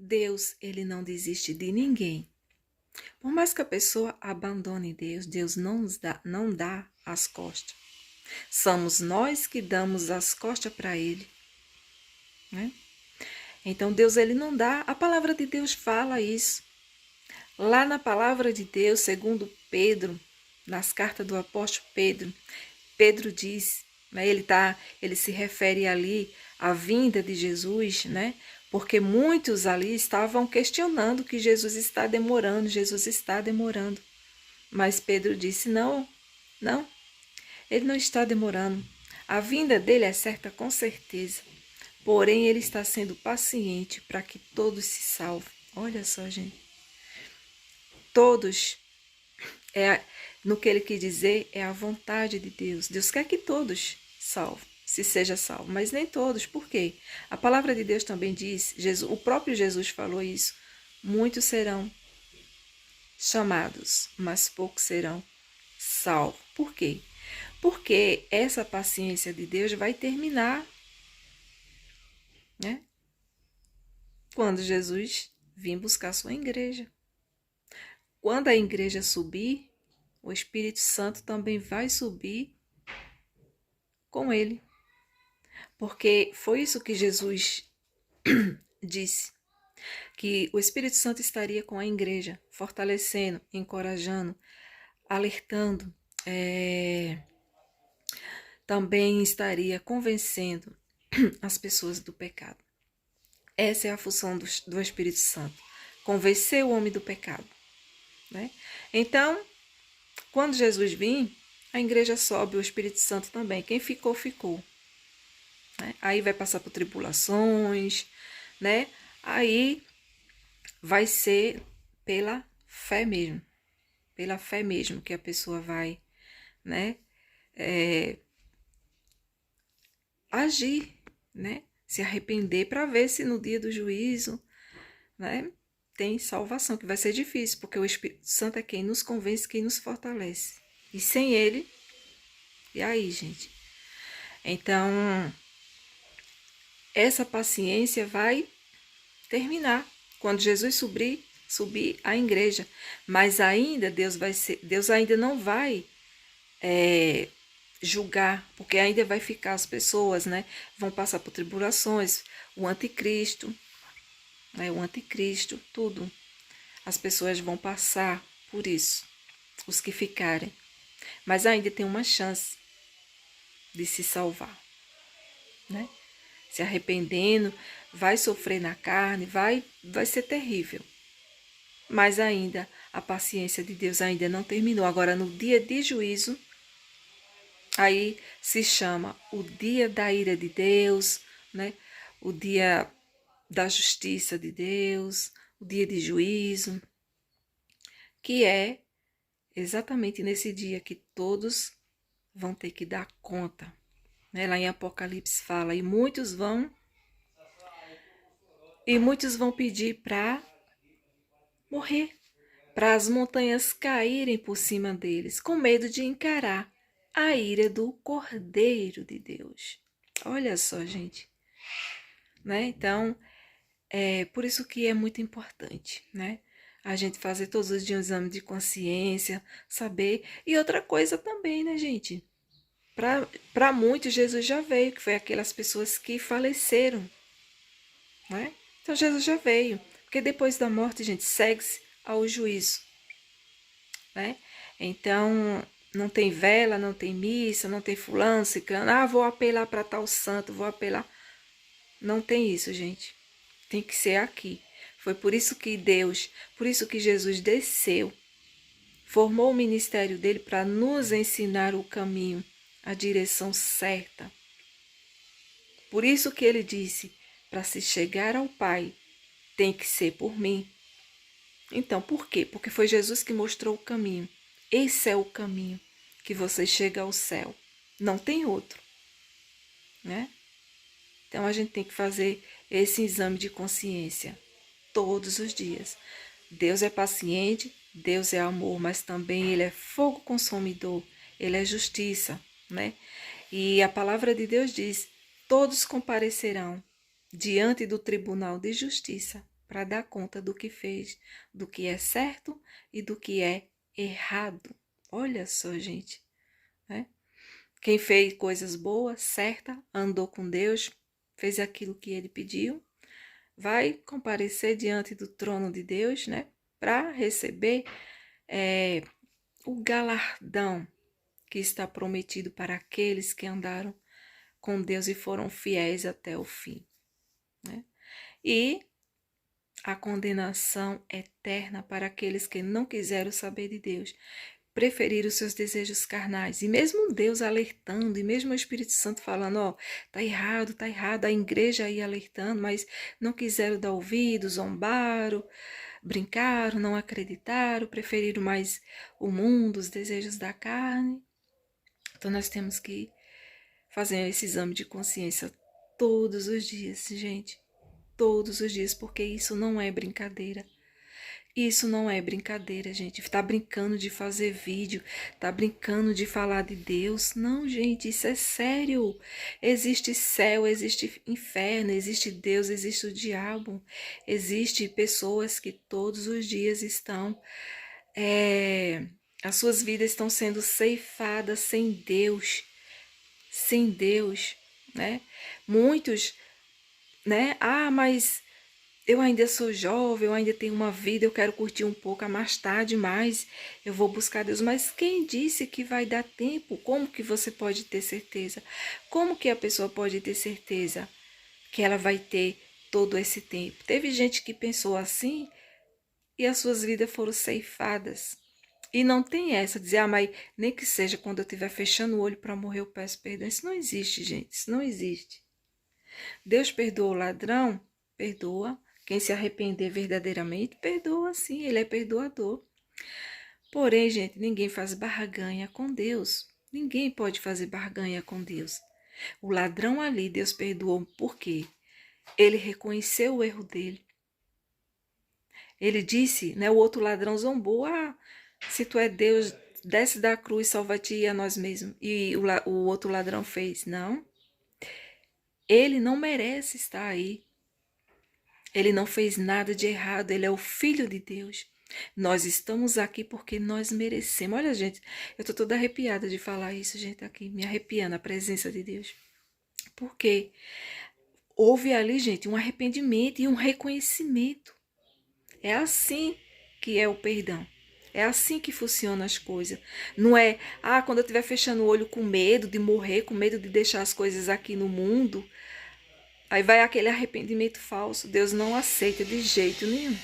Deus, ele não desiste de ninguém. Por mais que a pessoa abandone Deus, Deus não dá as costas. Somos nós que damos as costas para ele, né? Então Deus, ele não dá. A palavra de Deus fala isso. Lá na palavra de Deus, segundo Pedro, nas cartas do apóstolo Pedro, Pedro diz, né, ele se refere ali à vinda de Jesus, né? Porque muitos ali estavam questionando que Jesus está demorando. Mas Pedro disse: não, não, ele não está demorando. A vinda dele é certa com certeza. Porém, ele está sendo paciente para que todos se salvem. Olha só, gente. Todos, no que ele quis dizer, é a vontade de Deus. Deus quer que todos se seja salvo, mas nem todos. Por quê? A palavra de Deus também diz, o próprio Jesus falou isso, muitos serão chamados, mas poucos serão salvos. Por quê? Porque essa paciência de Deus vai terminar, né? Quando Jesus vir buscar sua igreja. Quando a igreja subir, o Espírito Santo também vai subir com ele. Porque foi isso que Jesus disse, que o Espírito Santo estaria com a igreja, fortalecendo, encorajando, alertando, também estaria convencendo as pessoas do pecado. Essa é a função do Espírito Santo, convencer o homem do pecado, né? Então, quando Jesus vir, a igreja sobe, o Espírito Santo também. Quem ficou, ficou. Né? Aí vai passar por tribulações, né? Aí vai ser pela fé mesmo que a pessoa vai, né? Agir, né? Se arrepender para ver se no dia do juízo, né? Tem salvação, que vai ser difícil, porque o Espírito Santo é quem nos convence, quem nos fortalece. E sem ele, e aí, gente? Então, essa paciência vai terminar quando Jesus subir à igreja. Mas ainda Deus ainda não vai julgar, porque ainda vai ficar as pessoas, né? Vão passar por tribulações, o anticristo, né? O anticristo, tudo. As pessoas vão passar por isso, os que ficarem. Mas ainda tem uma chance de se salvar, né? Se arrependendo, vai sofrer na carne, vai ser terrível. Mas ainda a paciência de Deus ainda não terminou. Agora, no dia de juízo, aí se chama o dia da ira de Deus, né? O dia da justiça de Deus, o dia de juízo, que é exatamente nesse dia que todos vão ter que dar conta. Né? Lá em Apocalipse fala, e muitos vão pedir para morrer, para as montanhas caírem por cima deles, com medo de encarar a ira do Cordeiro de Deus. Olha só, gente. Né? Então, é por isso que é muito importante, né? A gente fazer todos os dias um exame de consciência, saber. E outra coisa também, né, gente? Para muitos, Jesus já veio, que foi aquelas pessoas que faleceram, né? Então, Jesus já veio. Porque depois da morte, gente, segue-se ao juízo, né? Então, não tem vela, não tem missa, não tem fulano, ciclano. Ah, vou apelar para tal santo, vou apelar. Não tem isso, gente. Tem que ser aqui. Foi por isso que Jesus desceu, formou o ministério dele para nos ensinar o caminho, a direção certa. Por isso que ele disse, para se chegar ao Pai, tem que ser por mim. Então, por quê? Porque foi Jesus que mostrou o caminho. Esse é o caminho que você chega ao céu. Não tem outro, né? Então, a gente tem que fazer esse exame de consciência todos os dias. Deus é paciente, Deus é amor, mas também Ele é fogo consumidor, Ele é justiça, né? E a palavra de Deus diz, todos comparecerão diante do tribunal de justiça. para dar conta do que fez, do que é certo e do que é errado. Olha só, gente, né? Quem fez coisas boas, certa, andou com Deus, fez aquilo que ele pediu, vai comparecer diante do trono de Deus, né? Para receber o galardão que está prometido para aqueles que andaram com Deus e foram fiéis até o fim, né? E a condenação eterna para aqueles que não quiseram saber de Deus, preferiram os seus desejos carnais. E mesmo Deus alertando, e mesmo o Espírito Santo falando, ó, tá errado, a igreja aí alertando, mas não quiseram dar ouvido, zombaram, brincaram, não acreditaram, preferiram mais o mundo, os desejos da carne. Então nós temos que fazer esse exame de consciência todos os dias, gente. Todos os dias, porque isso não é brincadeira. Isso não é brincadeira, gente. Tá brincando de fazer vídeo, tá brincando de falar de Deus. Não, gente, isso é sério. Existe céu, existe inferno, existe Deus, existe o diabo. Existe pessoas que todos os dias estão, as suas vidas estão sendo ceifadas sem Deus, né? Muitos, né? Ah, mas eu ainda sou jovem, eu ainda tenho uma vida, eu quero curtir um pouco, mais tarde, mas eu vou buscar Deus. Mas quem disse que vai dar tempo? Como que você pode ter certeza? Como que a pessoa pode ter certeza que ela vai ter todo esse tempo? Teve gente que pensou assim e as suas vidas foram ceifadas. E não tem essa, dizer, ah, mas nem que seja quando eu estiver fechando o olho para morrer, eu peço perdão. Isso não existe, gente, isso não existe. Deus perdoa o ladrão? Perdoa. Quem se arrepender verdadeiramente, perdoa sim, ele é perdoador. Porém, gente, ninguém faz barganha com Deus. Ninguém pode fazer barganha com Deus. O ladrão ali, Deus perdoou por quê? Ele reconheceu o erro dele. Ele disse, né, o outro ladrão zombou, ah, se tu é Deus, desce da cruz, salva-te a nós mesmos. E o outro ladrão fez, não. Ele não merece estar aí. Ele não fez nada de errado, ele é o Filho de Deus. Nós estamos aqui porque nós merecemos. Olha, gente, eu tô toda arrepiada de falar isso, gente, aqui, me arrepiando a presença de Deus. Porque houve ali, gente, um arrependimento e um reconhecimento. É assim que é o perdão. É assim que funcionam as coisas. Não é, ah, quando eu estiver fechando o olho com medo de morrer, com medo de deixar as coisas aqui no mundo, aí vai aquele arrependimento falso. Deus não aceita de jeito nenhum.